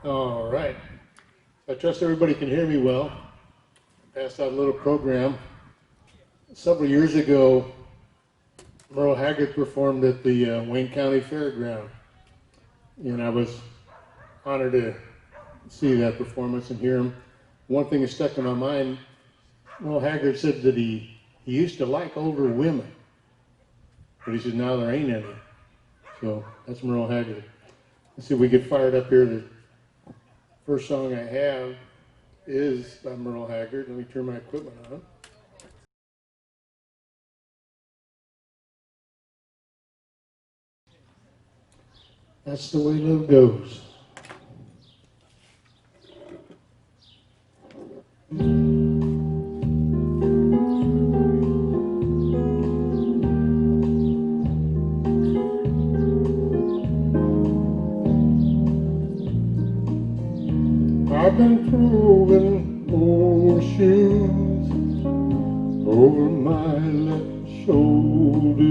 All right. I trust everybody can hear me well. I passed out a little program. Several years ago, Merle Haggard performed at the Wayne County Fairground. And I was honored to see that performance and hear him. One thing that stuck in my mind, Merle Haggard said that he used to like older women, but he said now there ain't any. So that's Merle Haggard. Let's see if we get fired up here. The first song I have is by Merle Haggard. Let me turn my equipment on. That's the way love goes. I've been throwing old shoes over my left shoulder.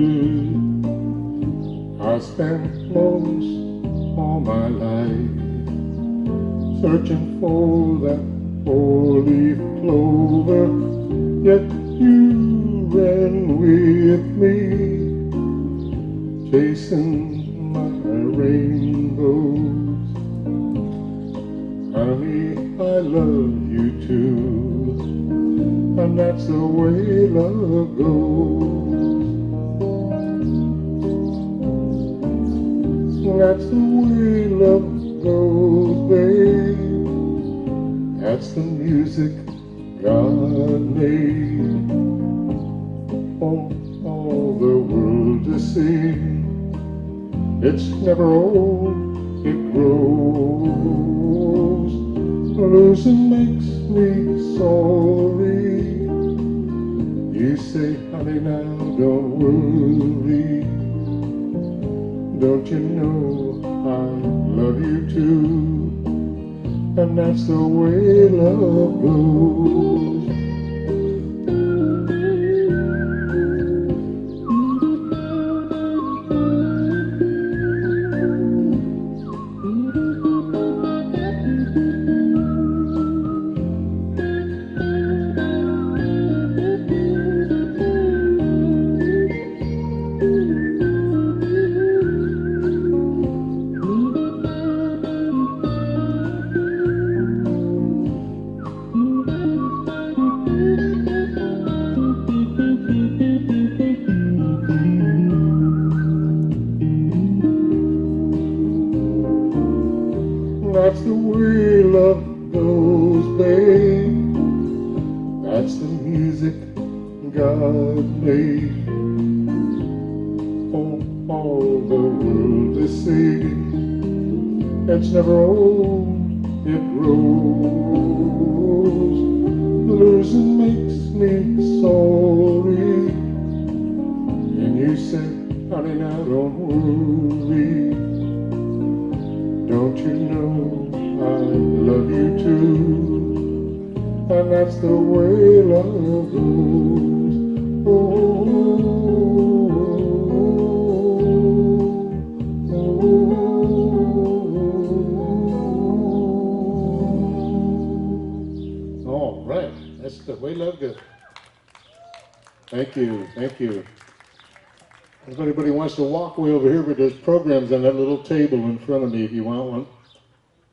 I spent most all my life searching for that four-leaf clover, yet you ran with me, chasing my rainbows. Honey, I love you too, and that's the way love goes. That's the way love goes, babe. That's the music God made for all the world to see. It's never old, it grows. Losing makes me sorry. You say, honey, now don't worry. Don't you know I love you too? And that's the way love goes. That's the way love goes, babe. That's the music God made for all the world to see. It's never old, it grows. Losing makes me sorry. And you say, honey, now don't worry. Don't you know I love you too? And that's the way love goes. Oh, oh, oh. All right, that's the way love goes. Thank you, thank you. If anybody wants to walk away over here, but there's programs on that little table in front of me if you want one.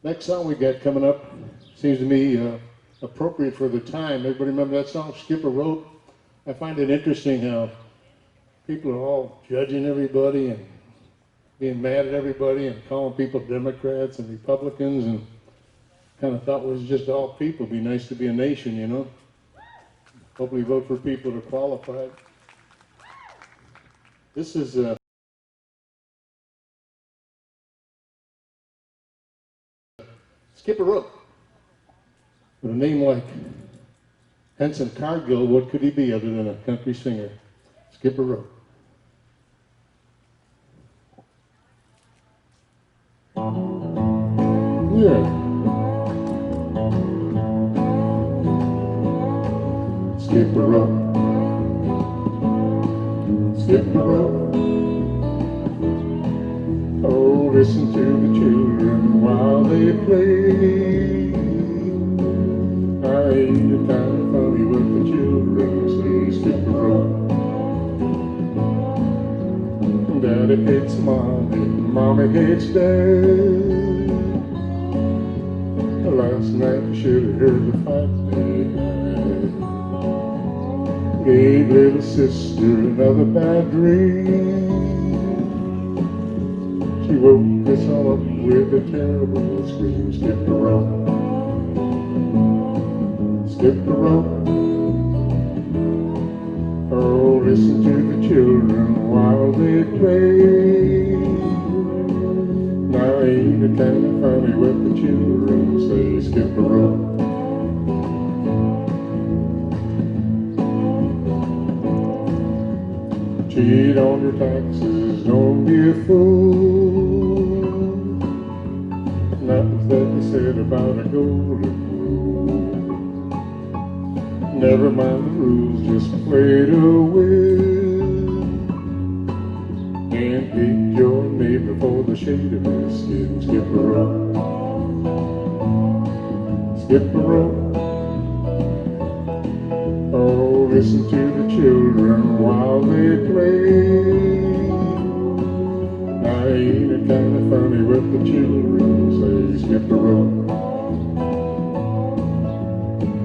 Next song we got coming up seems to me appropriate for the time. Everybody remember that song Skipper wrote? I find it interesting how people are all judging everybody and being mad at everybody and calling people Democrats and Republicans, and kind of thought it was just all people. It'd be nice to be a nation, you know. Hopefully vote for people that are qualified. This is Skipper Rope. With a name like Henson Cargill, what could he be other than a country singer? Skipper Rope. Yeah. Skipper Rope. Skipper Rope. Oh, listen to the children while they play. I ain't a kind of funny what the children say. Skip the rope. Daddy hates mommy, mommy hates dad. Last night you should have heard the fight they had. Gave little sister another bad dream. She woke us all up with a terrible scream. Skip the rope, skip the rope. Oh, listen to the children while they play. Now ain't it kind of funny what the children say? Skip the rope. Cheat on your taxes, don't be a fool. Not that they said about a golden rule. Never mind the rules, just play to win. And hate your neighbor for the shade of his skin. Skip the rope, skip the rope. Oh, listen to the children while they play. Now ain't it kind of funny what the children say? Skip the rope.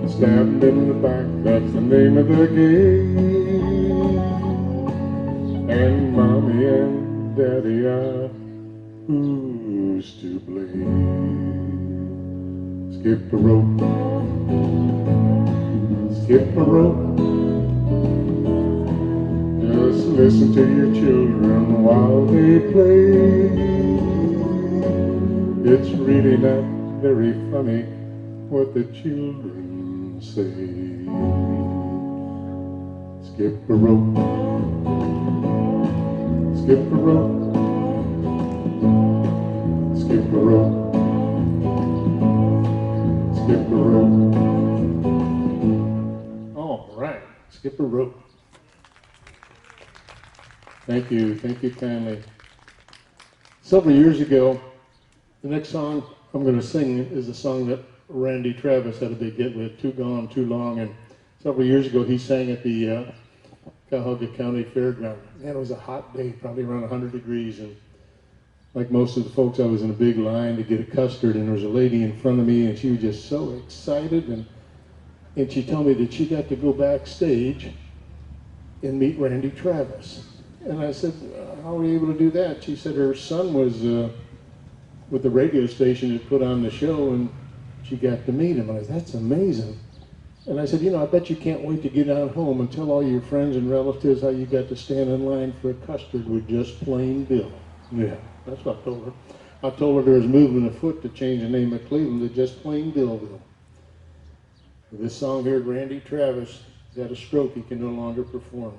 Stabbed in the back, that's the name of the game. And mommy and daddy are who's to blame? Skip the rope, skip the rope. Just listen to your children while they play. It's really not very funny what the children say. Skip the rope, skip the rope, skip the rope, skip the rope. All right, skip the rope. Thank you kindly. Several years ago, the next song I'm going to sing is a song that Randy Travis had a big hit with, Too Gone, Too Long, and several years ago he sang at the Cuyahoga County Fairground. Man, it was a hot day, probably around 100 degrees, and like most of the folks, I was in a big line to get a custard, and there was a lady in front of me, and she was just so excited, and she told me that she got to go backstage and meet Randy Travis. And I said, how were you able to do that? She said her son was with the radio station that put on the show, and she got to meet him. And I said, that's amazing. And I said, you know, I bet you can't wait to get out home and tell all your friends and relatives how you got to stand in line for a custard with Just Plain Bill. Yeah, that's what I told her. I told her there was movement afoot to change the name of Cleveland to Just Plain Billville. This song here, Randy Travis got a stroke, he can no longer perform.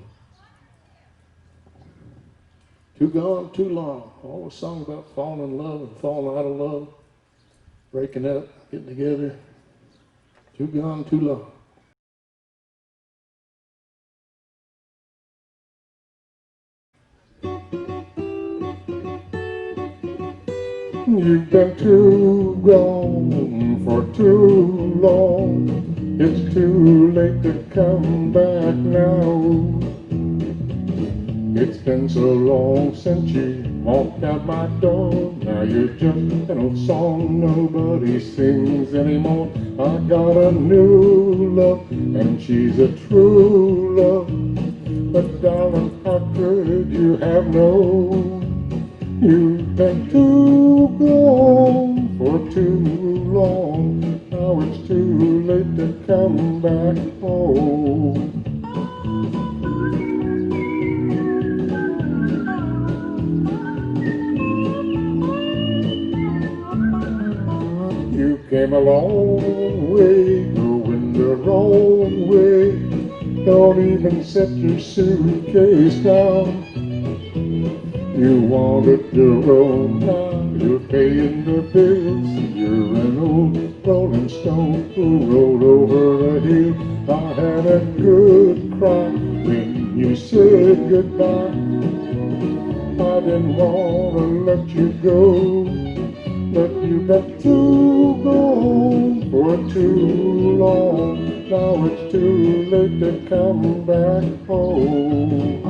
Too Gone, Too Long. All a song about falling in love and falling out of love, breaking up, getting together. Too gone, too long. You've been too gone for too long. It's too late to come back now. It's been so long since you walked out my door. Now you're just an old song nobody sings anymore. I got a new love and she's a true love. But darling, how could you have known? You've been too gone for too long. Now it's too late to come back home. You came a long way, going the wrong way. Don't even set your suitcase down. You wanted your own time, you're paying the bills. You're an old rolling stone who rolled over the hill. I had a good cry when you said goodbye. I didn't want to let you go, but you've been too gone for too long. Now it's too late to come back home.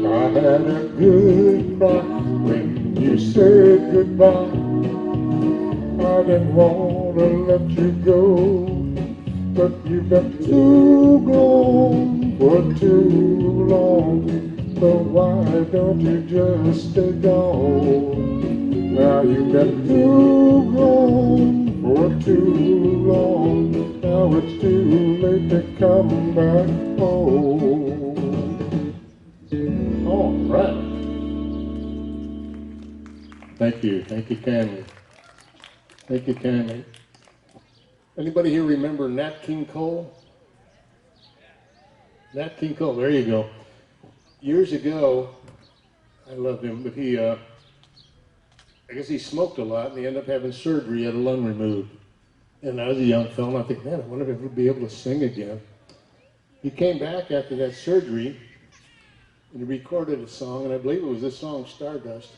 I had a good cry when you said goodbye. I didn't want to let you go, but you've been too gone for too long. So why don't you just stay gone? Now you've been too gone for too long. Now it's too late to come back home. All right. Thank you, kindly. Thank you kindly. Anybody here remember Nat King Cole? Nat King Cole, there you go. Years ago, I love him, but I guess he smoked a lot and he ended up having surgery, he had a lung removed. And I was a young fellow, and I think, man, I wonder if he'll be able to sing again. He came back after that surgery and he recorded a song, and I believe it was this song, Stardust.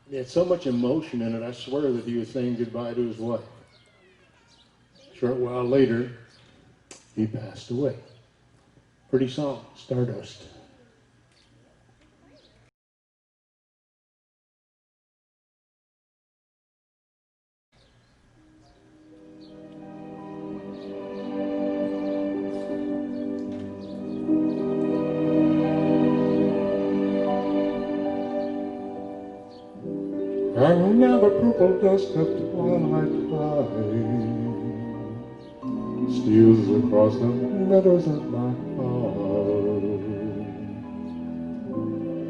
He had so much emotion in it, I swear that he was saying goodbye to his wife. A short while later, he passed away. Pretty song, Stardust. And now the purple dust of twilight tide steals across the meadows of my heart.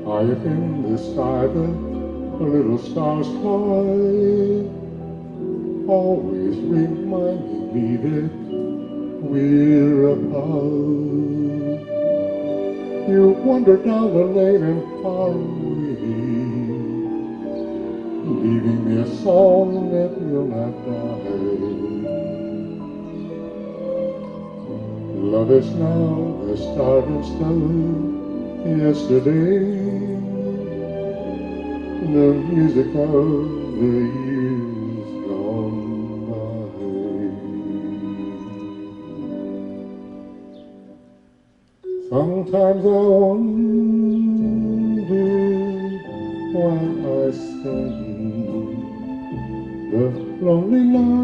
High up in the sky, the little stars fly, always reminding me that we're apart. You wander down the lane and far away, leaving me a song that will not die. Love is now the stardust of yesterday, the music of the years gone by. Sometimes I wonder why I spend the lonely night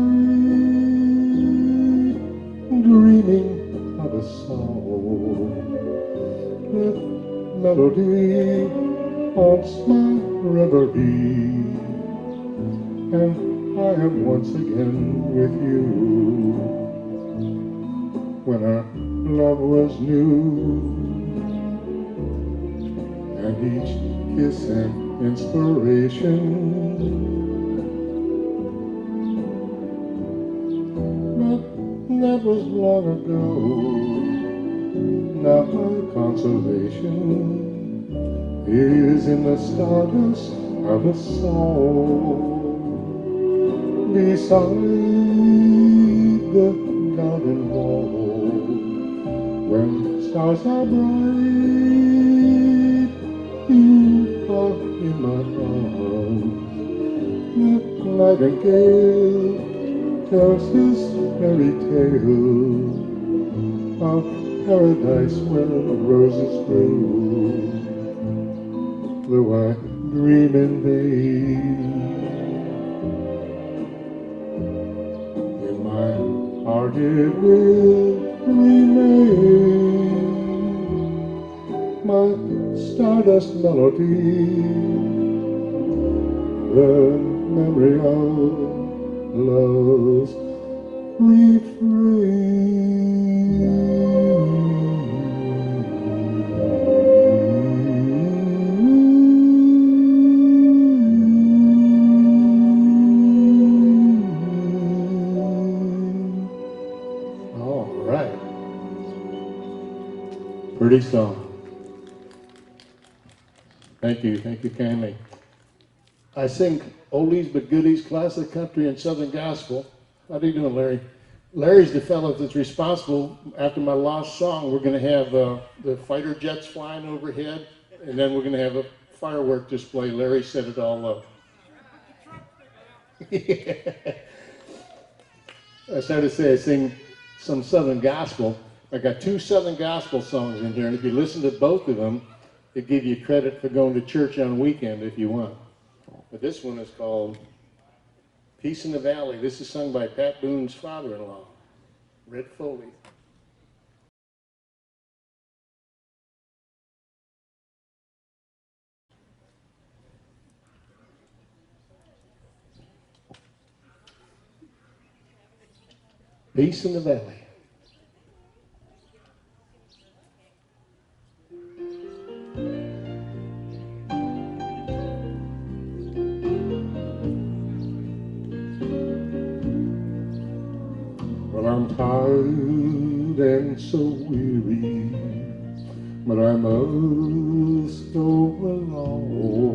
dreaming of a song. That melody haunts my reverie, and I am once again with you. When our love was new, and each kiss an inspiration. But that was long ago. Now my consolation is in the stardust of a song beside the garden wall. When stars are bright, you are in my arms. The nightingale tells his fairy tale of paradise where roses grow. Though I dream in vain, in my heart it will remain, my stardust melody, the memory of love's refrain. All right. pretty song. Thank you kindly. I sing oldies but goodies, classic country and southern gospel. How are you doing, Larry? Larry's the fellow that's responsible. After my last song, we're going to have the fighter jets flying overhead, and then we're going to have a firework display. Larry set it all up. I started to say I sing some southern gospel. I got 2 southern gospel songs in here, and if you listen to both of them, it give you credit for going to church on weekend if you want. But this one is called Peace in the Valley. This is sung by Pat Boone's father-in-law, Red Foley. Peace in the Valley. Well, I'm tired and so weary, but I must go along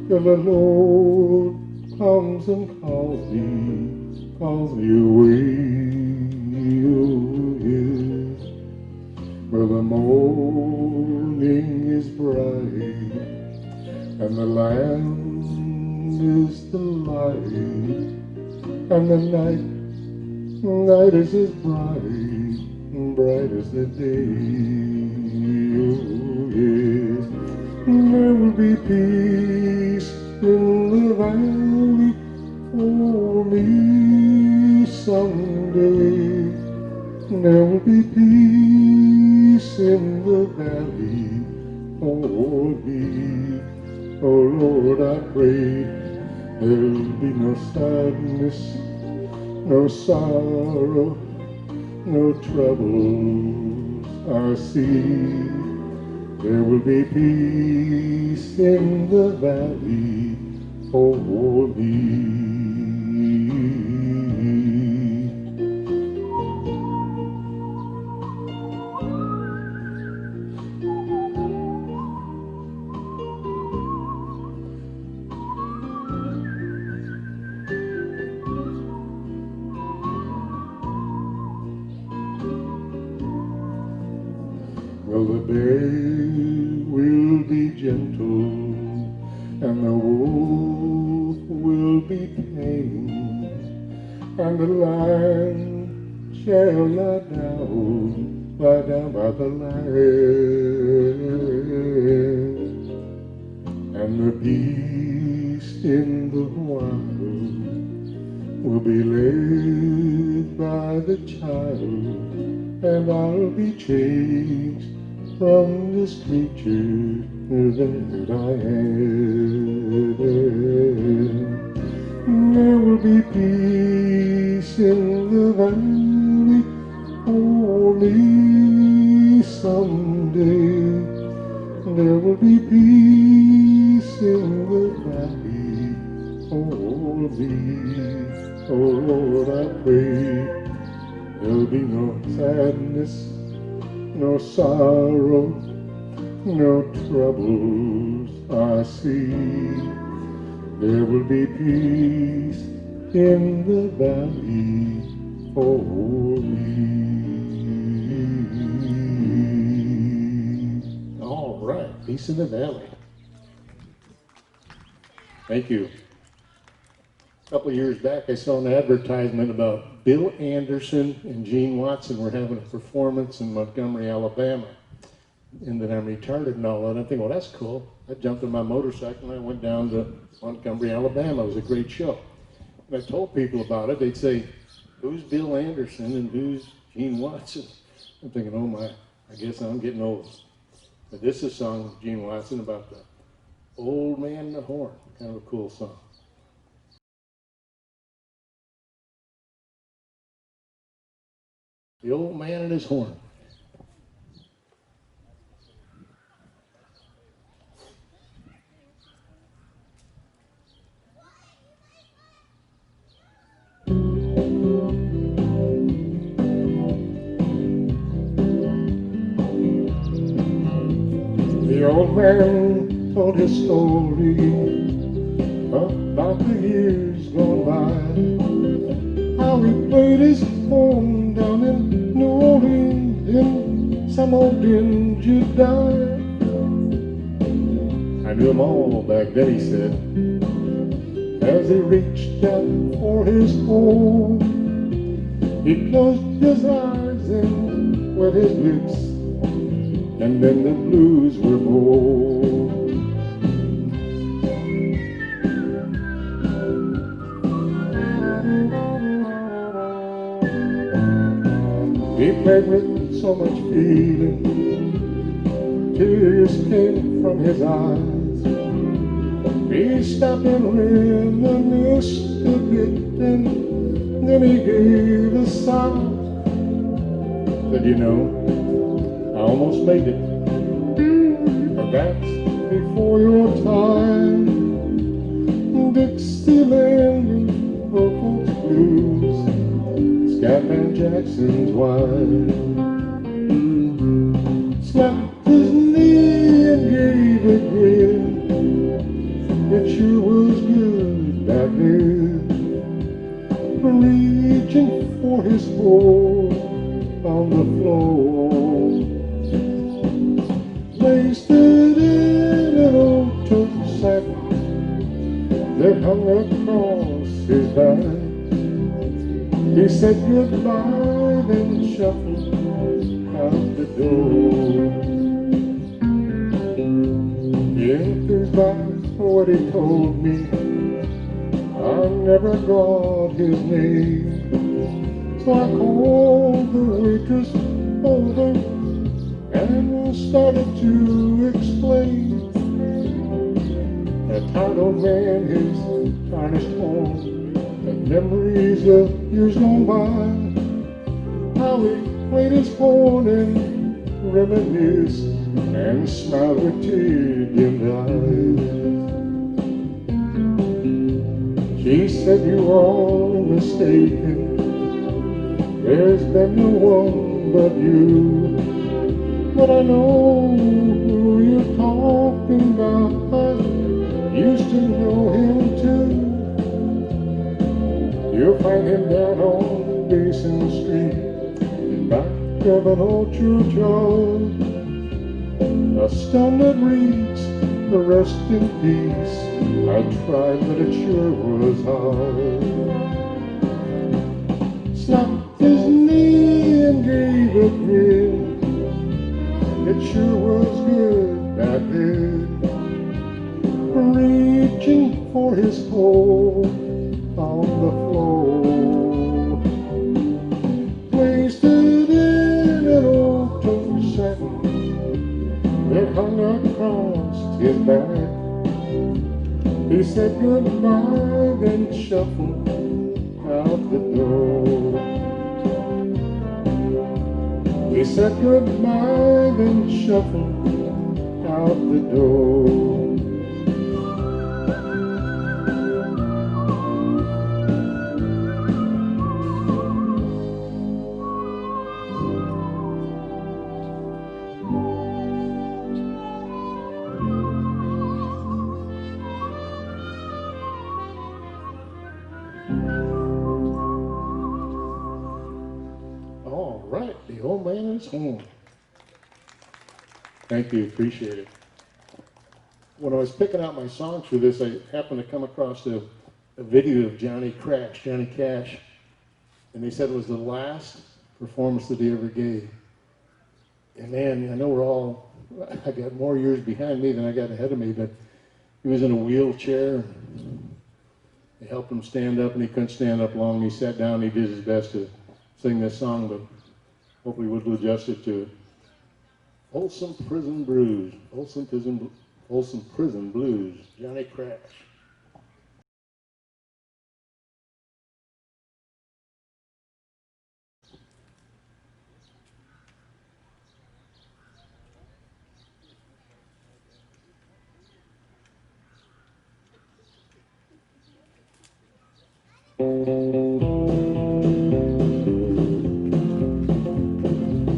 till the Lord comes and calls me away. Oh, yes. Well, the morning is bright and the land is the light, and the night is as bright as the day. Oh, yes. There will be peace in the valley for me someday. There will be peace in the valley for me. Oh Lord, I pray there'll be no sadness, no sorrow, no troubles I see. There will be peace in the valley for me. Well, the bear will be gentle, and the wolf will be tame, and the lion shall lie down by the land, and the beast in the wild will be led by the child, and I'll be changed from this creature that I am. There will be peace in the valley for me someday. There will be peace in the valley for me. Oh Lord, I pray there'll be no sadness, no sorrow, no troubles I see. There will be peace in the valley for me. All right, peace in the valley. Thank you. A couple of years back, I saw an advertisement about Bill Anderson and Gene Watson were having a performance in Montgomery, Alabama, and that I'm retarded and all that. I'm thinking, well, that's cool. I jumped on my motorcycle and I went down to Montgomery, Alabama. It was a great show. And I told people about it. They'd say, who's Bill Anderson and who's Gene Watson? I'm thinking, oh my, I guess I'm getting old. But this is a song of Gene Watson about the old man and the horn. Kind of a cool song. The old man and his horn. The old man told his story about the years gone by, how he played his home down in New Orleans in some old dingy dive. I knew them all back then, he said, as he reached out for his home. He closed his eyes and wet his lips, and then the blues were bold. He played with so much feeling, tears came from his eyes. He stopped and reminisced a bit, and then he gave a sigh. Said, you know, I almost made it, but that's before your time. Dixieland and Purple Blues, Scatman Jackson's wife. Slapped his knee and gave a grin. It sure was good back then, reaching for his hole on the floor. Placed it in an old turkey sack that hung across his back. He said goodbye, then shuffled out the door. If there's by what he told me, I never got his name. So I called the waitress over and started to explain. That tired old man, his tarnished home, the memories of years gone by, how he played his horn and reminisced and smiled with tear-dimmed eyes. She said, you are mistaken, there's been no one but you. But I know who you're talking about, I used to know him too. You'll find him down on Basin Street, in back of an old churchyard. A stone that reads, rest in peace. I tried, but it sure was hard. Slapped his knee and gave a grin. It sure was good back then, reaching for his hole on the floor. Placed it in an old turkey sack that hung across his back. He said goodbye, then shuffled out the door. He said goodbye, then shuffled out the door. All right, the old man is home. Thank you, appreciate it. When I was picking out my songs for this, I happened to come across a video of Johnny Cash, and they said it was the last performance that he ever gave. And man, I know I got more years behind me than I got ahead of me, but he was in a wheelchair. They helped him stand up, and he couldn't stand up long. He sat down, and he did his best to sing this song, but hopefully we'll do justice to it. Folsom Prison Blues, Folsom Prison Blues, Johnny Cash.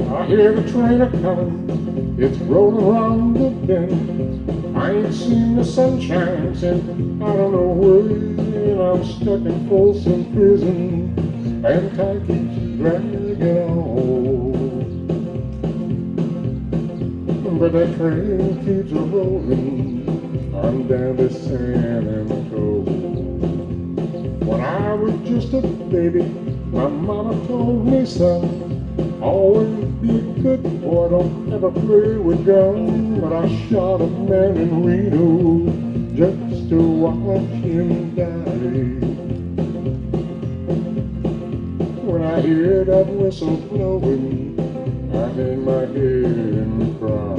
I hear the train a-comin', it's rollin' around the bend. I ain't seen the sunshine since I don't know when. I'm stuck in Folsom Prison, and time keeps dragging on. But that train keeps a-rollin' on down to San Antonio. When I was just a baby, my mama told me, son, always be a good boy, don't ever play with guns. But I shot a man in Reno just to watch him die. When I hear that whistle blowing, I hang my head and cry.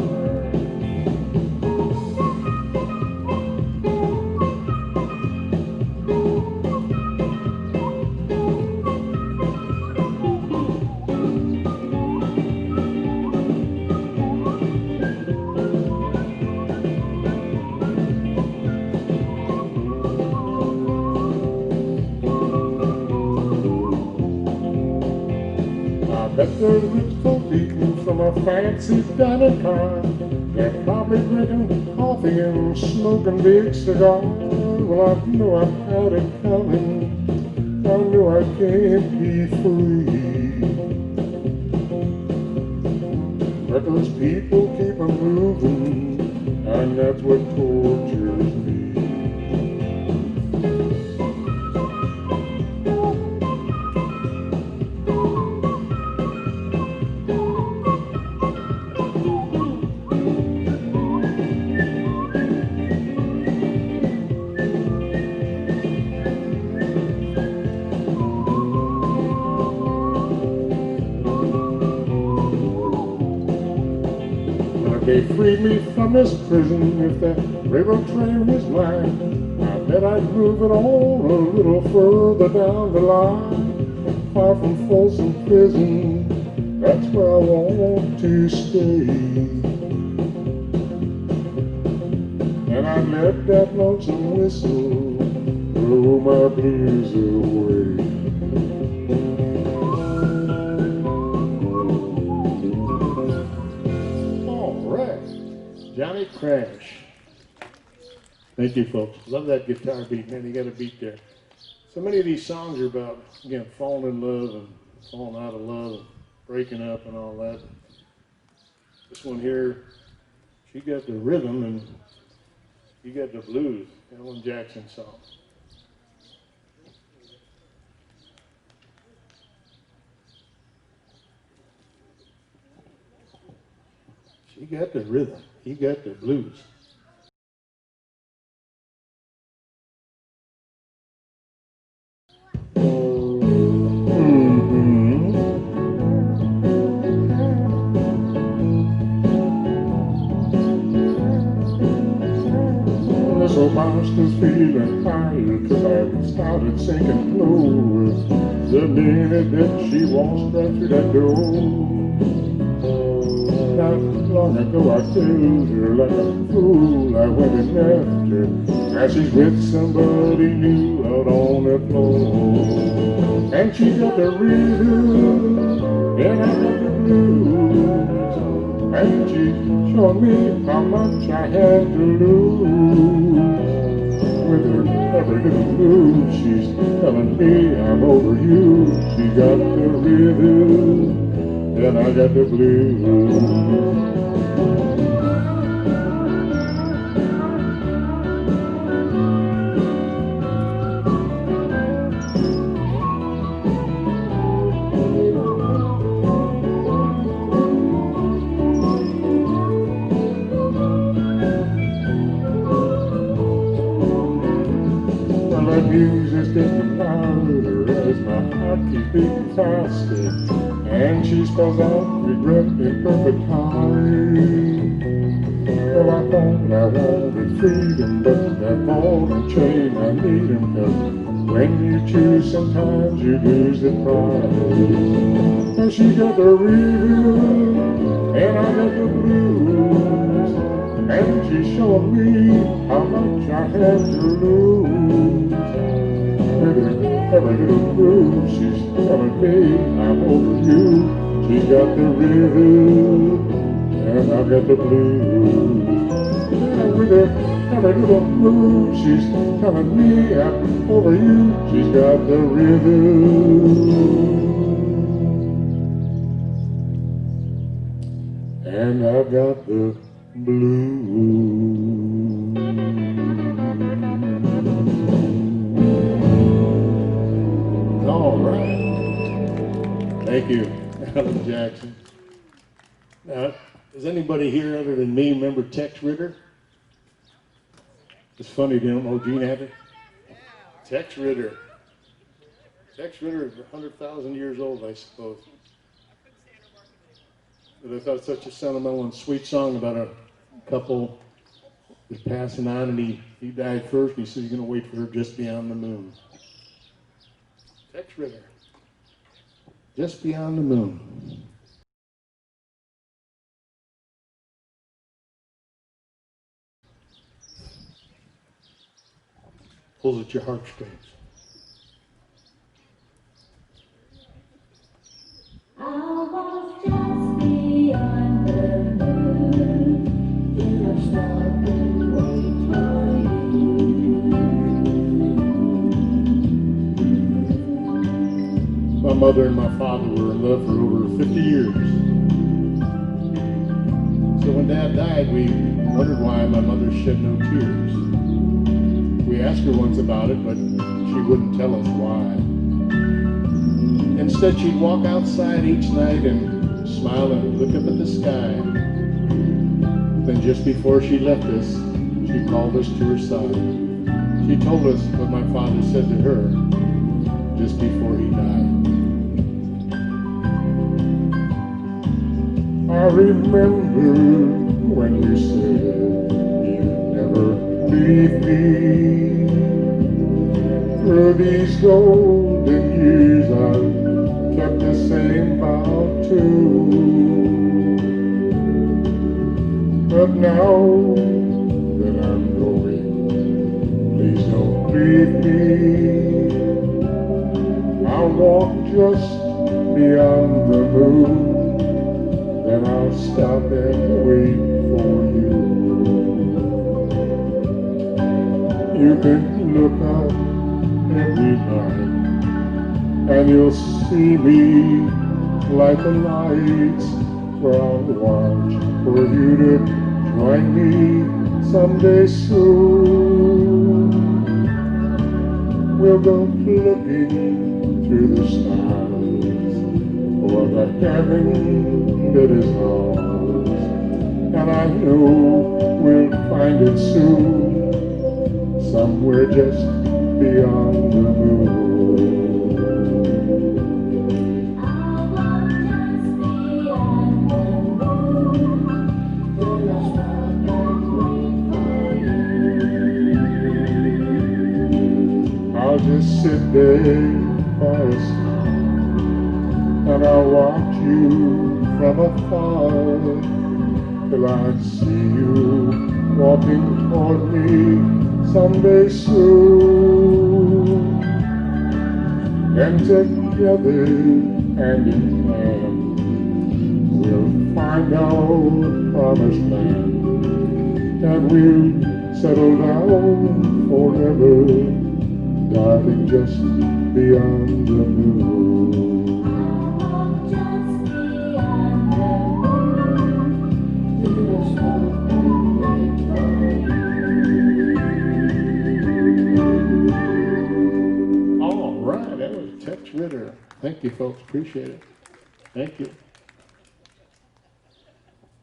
Bet there's rich folk eating from a fancy dining car. They're probably drinking coffee and smoking big cigars. Well, I know I've had it coming. I know I can't be free. But those people keep on moving, and that's what tortures me. They freed me from this prison. If that railroad train is mine, I bet I'd move it on a little further down the line. Far from Folsom Prison, that's where I want to stay. And I'd let that lonesome whistle blow my blues away. Johnny Crash. Thank you, folks. Love that guitar beat, man. You got a beat there. So many of these songs are about, again, falling in love and falling out of love and breaking up and all that. This one here, she got the rhythm and he got the blues. Alan Jackson song. She got the rhythm. He got the blues. This old monster's feeling tired, 'cause I started sinking low the minute that she walks right through that door. Not long ago I told her like a fool I went and left her. Now she's with somebody new out on the floor. And she got the rhythm and I got the blues. And she showed me how much I had to lose. With her every little move she's telling me I'm over you. She got the rhythm and I got the blues. Well, that music's getting louder as my heart keeps beating faster. And she spells out regret in perfect time. Well, I thought I wanted freedom, but that ball and chain, I need 'em, 'cause when you choose, sometimes you lose the prize. And she got the rhythm, and I got the blues. And she showed me how much I had to lose. With her every little groove, she's telling me I'm over you. She's got the rhythm, and I've got the blues. And with every little move, she's telling me I'm over you. She's got the rhythm, and I've got the blues. All right. Thank you, Alan Jackson. Now, does anybody here other than me remember Tex Ritter? It's funny, they don't know Gene Abbott. Tex Ritter. Tex Ritter is 100,000 years old, I suppose. But I thought such a sentimental and sweet song about a couple was passing on, and he died first, and he said he's going to wait for her just beyond the moon. Tex Ritter. Just beyond the moon. Pulls at your heartstrings. I was just beyond the moon, in a stop and wait for you. My mother and my father were in love for over 50 years. So when Dad died, we wondered why my mother shed no tears. We asked her once about it, but she wouldn't tell us why. Instead, she'd walk outside each night and smile and look up at the sky. Then just before she left us, she called us to her side. She told us what my father said to her just before he died. I remember when you said you'd never leave me. Through these golden years I've kept the same vow too. But now that I'm going, please don't leave me. I'll walk just beyond the moon, then I'll stop and wait for you. You can look up every night, and you'll see me like the lights, where I'll watch for you to join me someday soon. We'll go looking through the stars for the heaven that is ours, and I know we'll find it soon, somewhere just beyond the moon. I was just beyond the moon, in a stop and wait for you. I'll just sit there by a star, and I'll watch you from afar, till I see you walking toward me someday soon. And together, hand in hand, we'll find our promised land, and we'll settle down forever, darling, just beyond the moon. Ritter. Thank you, folks. Appreciate it. Thank you.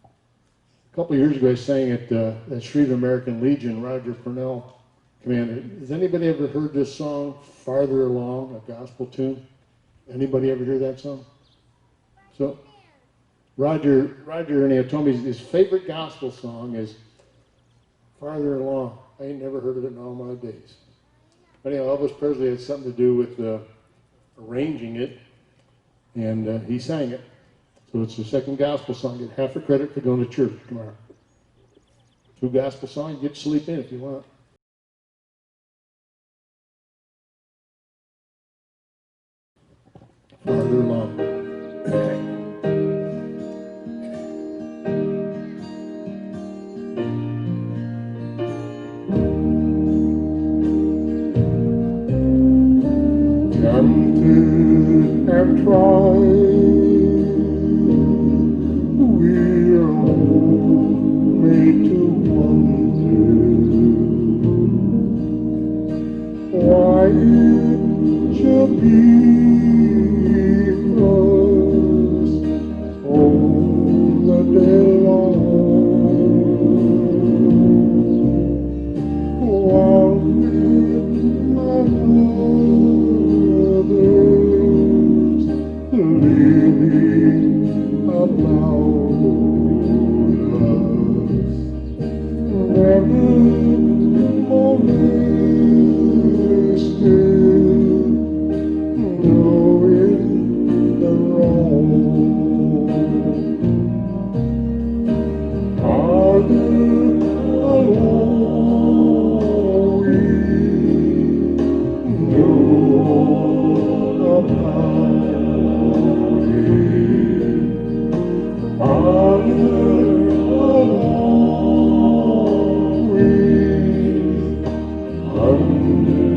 A couple of years ago, I sang at Street American Legion, Roger Purnell, commander. Has anybody ever heard this song, Farther Along, a gospel tune? Anybody ever hear that song? So, Roger and he told me his favorite gospel song is Farther Along. I ain't never heard of it in all my days. But anyhow, Elvis Presley had something to do with arranging it, and he sang it. So it's the second gospel song. Get half the credit for going to church tomorrow. 2 gospel songs, you get to sleep in if you want. Farther along.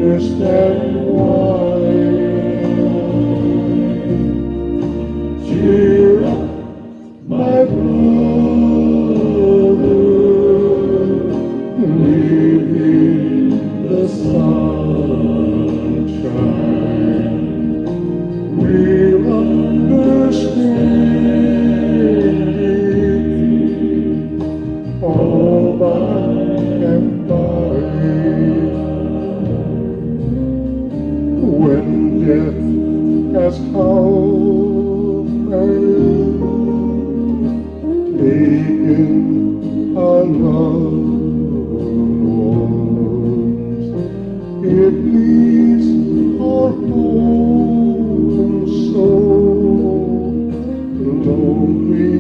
Understand why. Cheer up, my brother, live in the sunshine. We'll understand it all by and by. When death has come and taken our loved ones, it leaves our home so lonely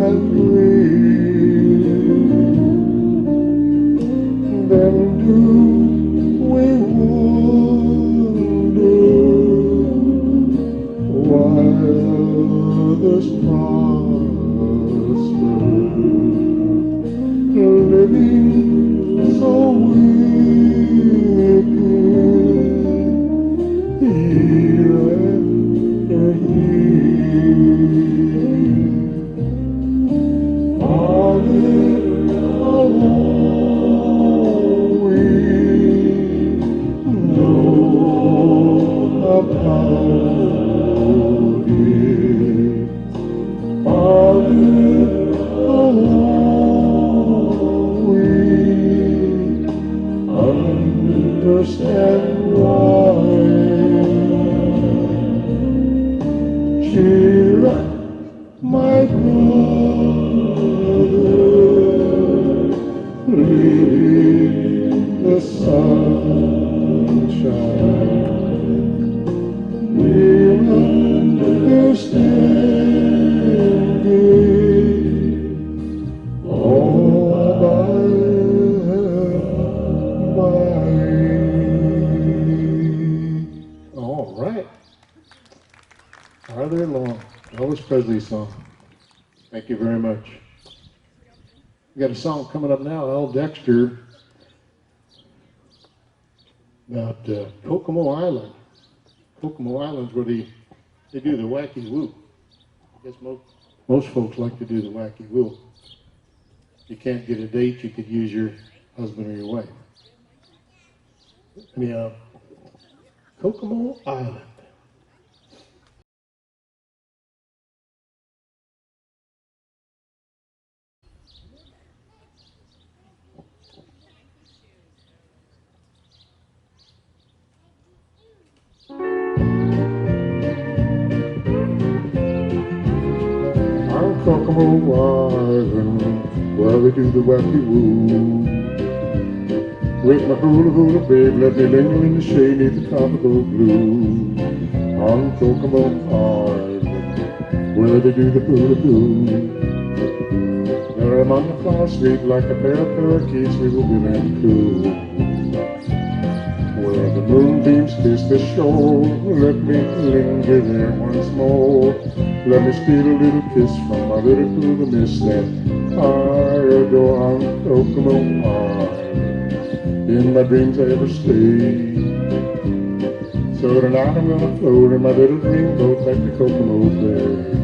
and gray. Then do we why others prosper, living so wicked, year after year. All alone we know about. Understand why. Cheer up, my brother, live in the sunshine. We'll understand it all by and by. All right. Farther along, Elvis Presley song. Thank you very much. We got a song coming up now, Al Dexter, about Kokomo Island. Kokomo Island's where they do the wacky woo. I guess most folks like to do the wacky woo. If you can't get a date, you could use your husband or your wife. Anyhow, Kokomo Island. On Kokomo Island, where we do the wacky woo. With my hula hula babe, let me linger in the shade neath the tropical blue. On Kokomo Island, where they do the hula hoo. There among the flower sweet, like a pair of parakeets, we will be and cool. Where the moonbeams kiss the shore, let me linger there once more. Let me steal a little kiss from my little cool miss that I adore on Kokomo Island. In my dreams I ever stay. So tonight I'm gonna float in my little dream boat back to Kokomo Bay.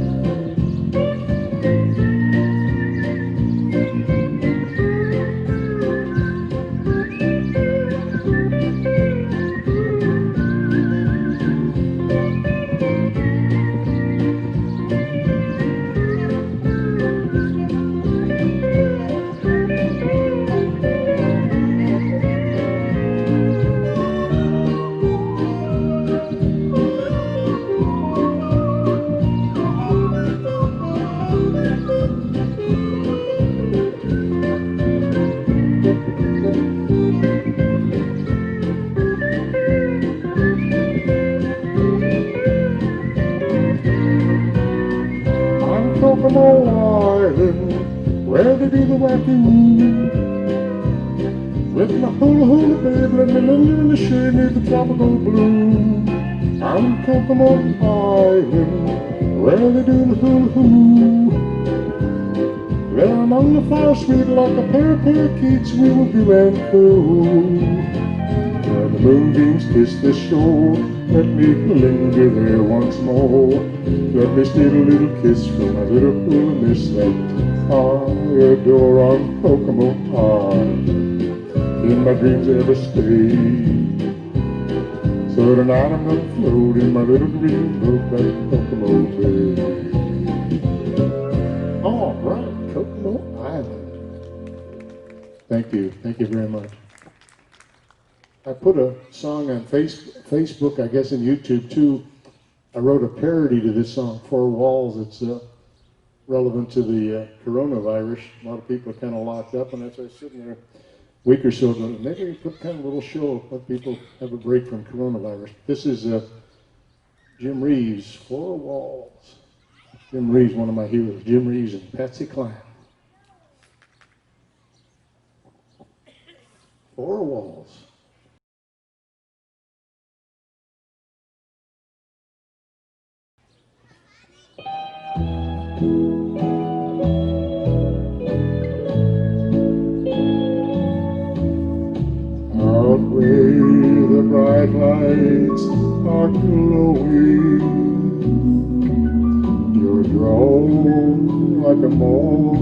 whacking. With my hula hula babe, let me linger in the shade near the tropical blue. I'm Kokomo Island, where they do the hula hoo. There among the flowers sweet like a pair of parakeets, we will do and coo. Where the moonbeams kiss the shore, let me linger there once more. Let me steal a little kiss from my little hula miss that I adore on Kokomo Island. In my dreams ever stay. So tonight I'm gonna float in my little green boat at Kokomo Bay. All right, Kokomo Island. Thank you very much. I put a song on Facebook, I guess, and YouTube too. I wrote a parody to this song, Four Walls. It's relevant to the coronavirus. A lot of people are kind of locked up, and as I was sitting there a week or so ago, maybe we put kind of a little show, let people have a break from coronavirus. This is Jim Reeves, Four Walls. Jim Reeves, one of my heroes. Jim Reeves and Patsy Cline. Four Walls. Out where the bright lights are glowing, you're drawn like a moth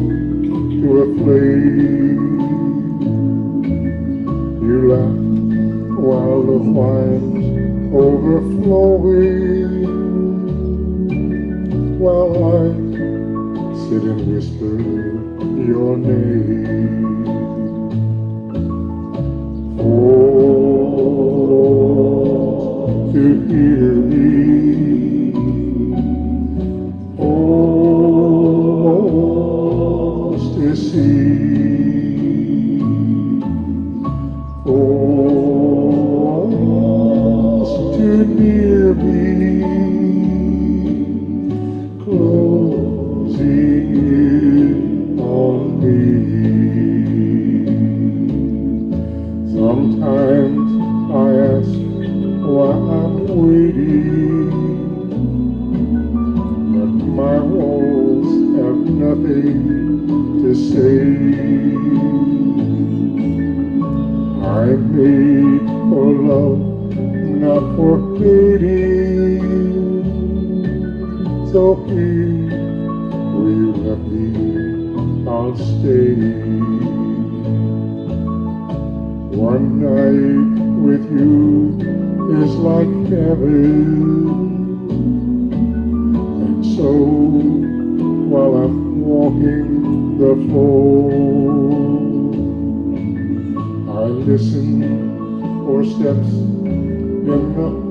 to a flame. You laugh while the wine's overflowing, while I sit and whisper your name. Oh, to hear me, oh, to see, oh, to near me, closing in on me. Sometimes I ask why I'm waiting, but my walls have nothing to say. I'm made for love, not for hating. So here, will you let me? I'll stay. One night with you is like heaven, and so while I'm walking the floor, I listen for steps in the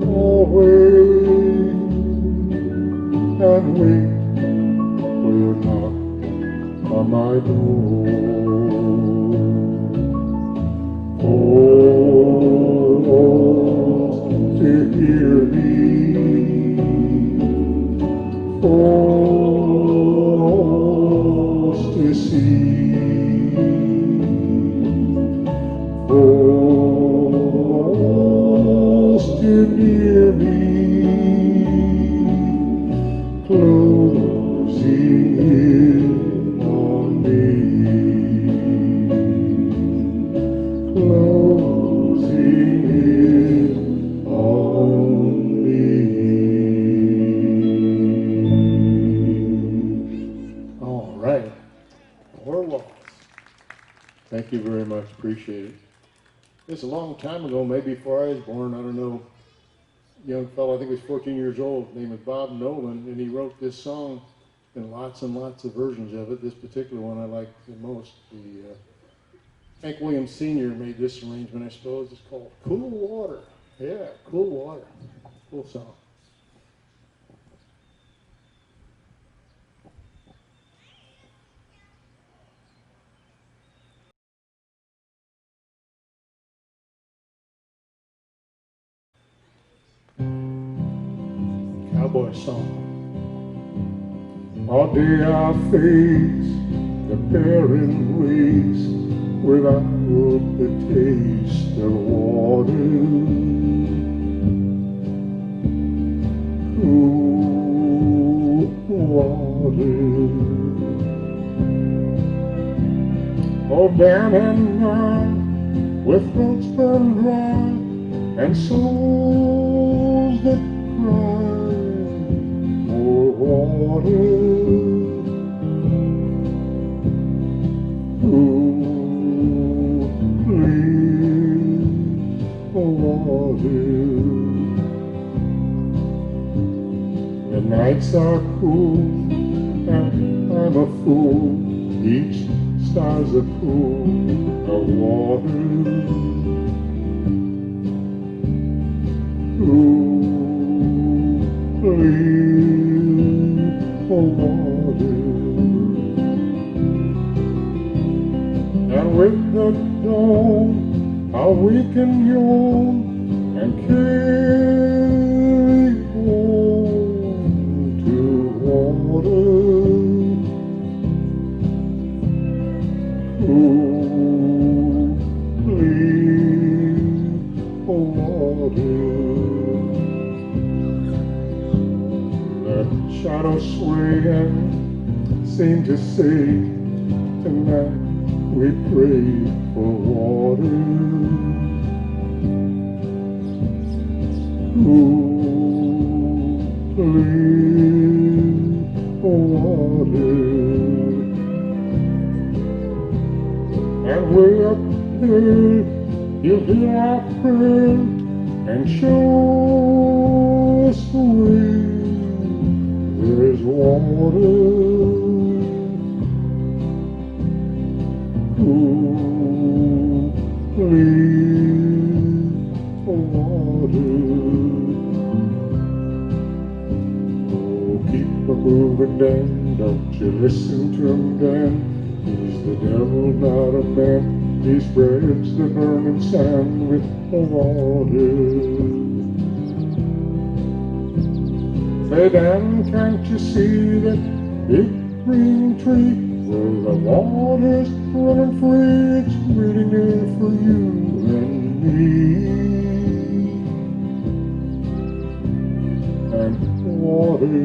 hallway and wait for your knock on my door. Oh, to hear me, oh, to see, oh, to near me, closing in on me. Closing in on me. All right. Four Walls. Thank you very much. Appreciate it. This is a long time ago, maybe before I was born. I don't know. Young fellow, I think he was 14 years old. His name is Bob Nolan, and he wrote this song and lots of versions of it. This particular one I like the most. Hank Williams Sr. made this arrangement, I suppose. It's called Cool Water. Yeah, Cool Water. Cool song. Cowboy song. All day I face the the barren waste without the taste of water. Cool water. Oh, down and night, with throats burned dry, and souls that cry for water. Cool, clean water. The nights are cool, and I'm a fool. Each star's a pool of water. Cool, clean water. And with the dawn, I'll wake and yawn and carry home to water. Cool, clean water. The shadows sway and seem to say, tonight we pray for water. Cool, clean water. And way up there, you'll hear our prayer and show us the way. There's water. Cool, clean water. Oh, keep moving, Dan. Don't you listen to him, Dan. He's the devil, not a man. He spreads the burning sand with the water. Say, Dan, can't you see that big green tree where the water's running free? It's waiting there for you and me. And water.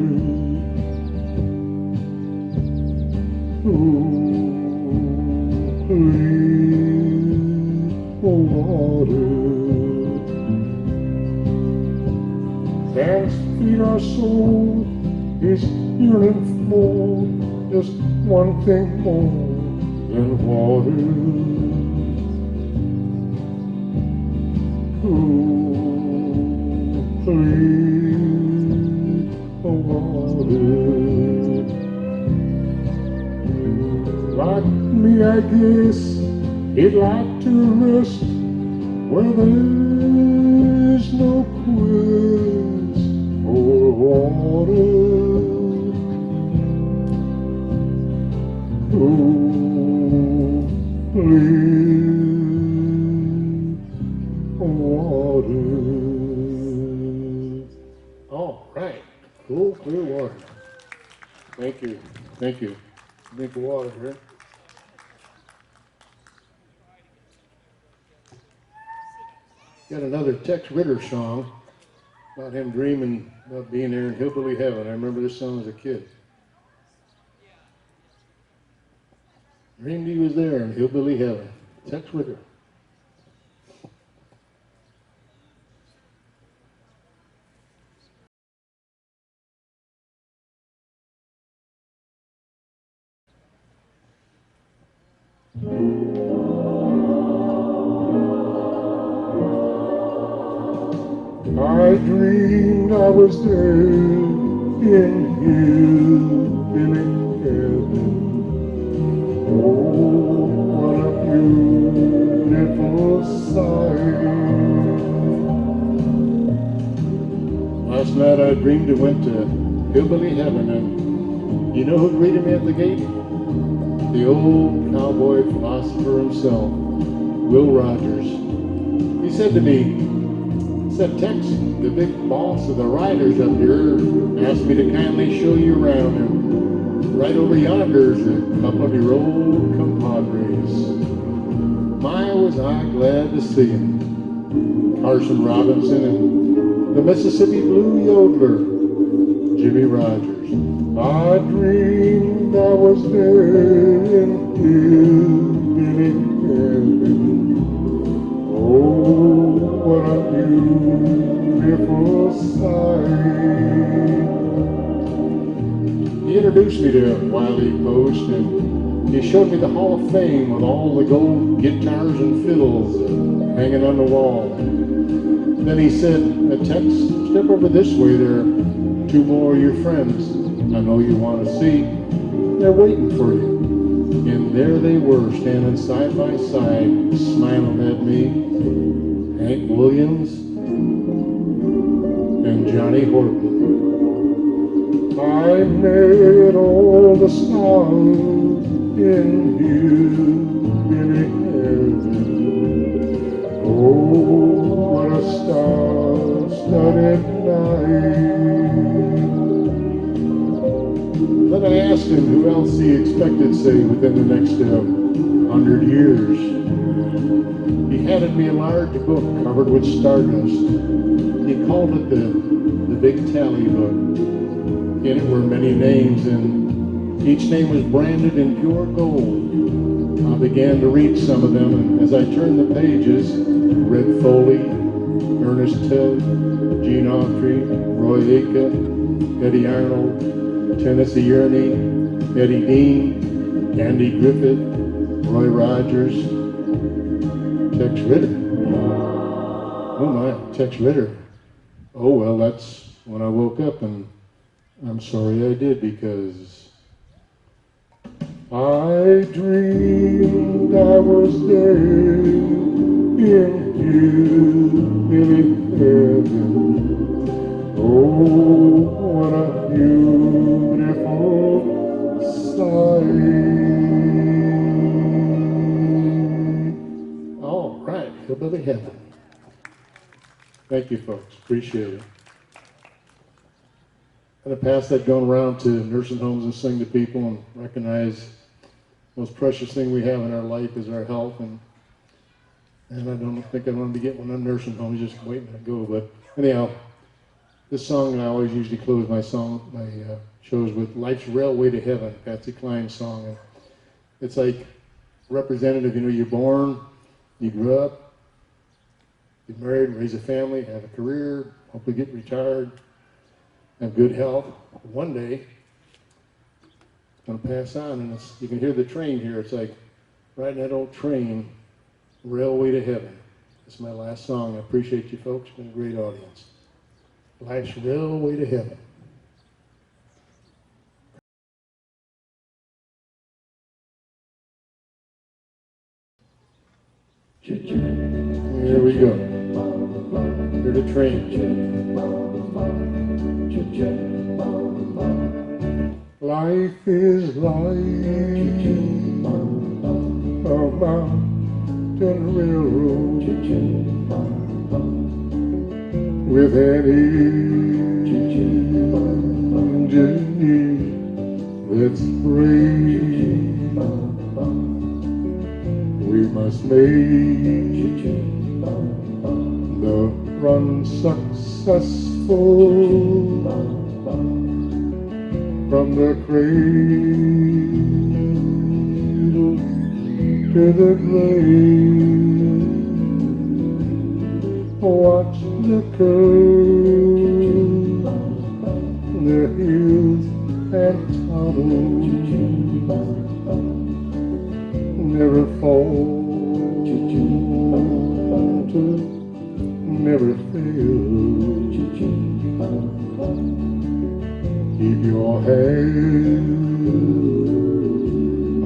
Ooh. Clean water. Thanks feed our soul is yearning for just one thing more than water. Cool, clean water. Like me, I guess he'd like to rest where there's no quest for water. Cool, clean water. All right, cool, clear water. Thank you, thank you. Drink of water here. Got another Tex Ritter song about him dreaming about being there in hillbilly heaven. I remember this song as a kid. Dreamed he was there in hillbilly heaven. Tex Ritter. I dreamed I was there in hillbilly heaven. Oh, what a beautiful sight. Last night I dreamed I went to hillbilly heaven, and you know who'd greeted me at the gate? The old cowboy philosopher himself, Will Rogers. He said to me, said, Tex, the big boss of the riders up here asked me to kindly show you around. And right over yonder is a couple of your old compadres. My, was I glad to see him. Carson Robinson and the Mississippi Blue Yodeler, Jimmy Rogers. I dreamed I was there in hillbilly heaven. Oh, what a beautiful sight. He introduced me to Wiley Post, and he showed me the Hall of Fame with all the gold guitars and fiddles hanging on the wall. Then he said, Tex, step over this way. There are two more of your friends I know you want to see. They're waiting for you. And there they were, standing side by side, smiling at me. Hank Williams and Johnny Horton. I met all the stars in hillbilly heaven. Oh, what a star-studded night. Then I asked him who else he expected, say, within the next 100 years. He handed me a large book covered with stardust. He called it the Big Tally Book. In it were many names, and each name was branded in pure gold. I began to read some of them, and as I turned the pages, Red Foley, Ernest Tubb, Gene Autry, Roy Acuff, Eddie Arnold, Tennessee Ernie, Eddie Dean, Andy Griffith, Roy Rogers, Tex Ritter. Oh my, Tex Ritter. Oh well, that's when I woke up, and I'm sorry I did, because I dreamed I was there in hillbilly heaven. Oh, what a beautiful sight. All right, hillbilly heaven. Thank you, folks. Appreciate it. In the past, I've gone around to nursing homes and sing to people and recognize the most precious thing we have in our life is our health. And I don't think I wanted to get one on nursing homes, just waiting to go. But anyhow, this song, I always usually close my shows with Life's Railway to Heaven, Patsy Cline's song. And it's like representative, you're born, you grew up, get married, raise a family, have a career, hopefully get retired, have good health. One day, it's going to pass on, and you can hear the train here. It's like riding that old train, Railway to Heaven. It's my last song. I appreciate you folks. It's been a great audience. Life's Railway to Heaven. Here we go. Hear the train. Life is like a mountain railroad with an engine that's brave. We must make the run successful from the cradle to the grave. Watch the curve, the hills and tunnels, never falter, never fail. Keep your head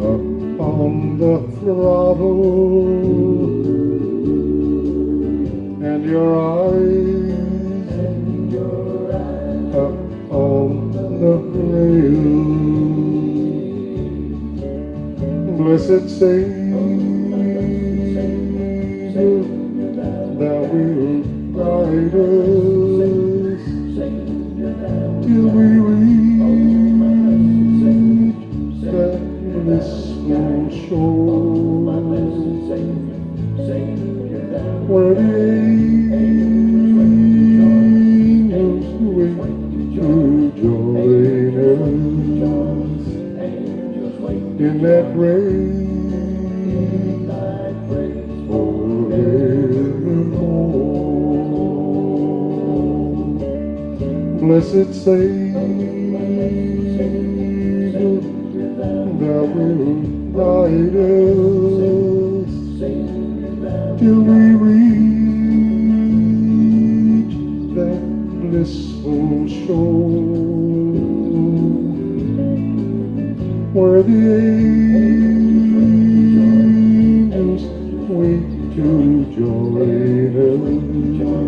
up on the throttle and your eyes up on the rail. Blessed Savior, thou wilt guide us till we reach where the angels wait to join us in that great forevermore. Blessed Savior, thou wilt guide us till we reach that blissful shore where the angels wait to join us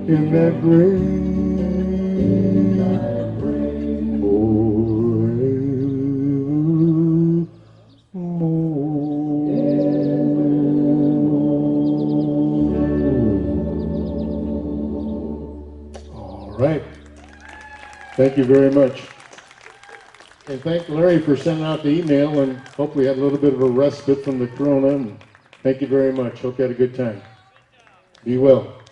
in that great All right. Thank you very much. And thank Larry for sending out the email, and hopefully had a little bit of a respite from the corona. And thank you very much. Hope you had a good time. Be well.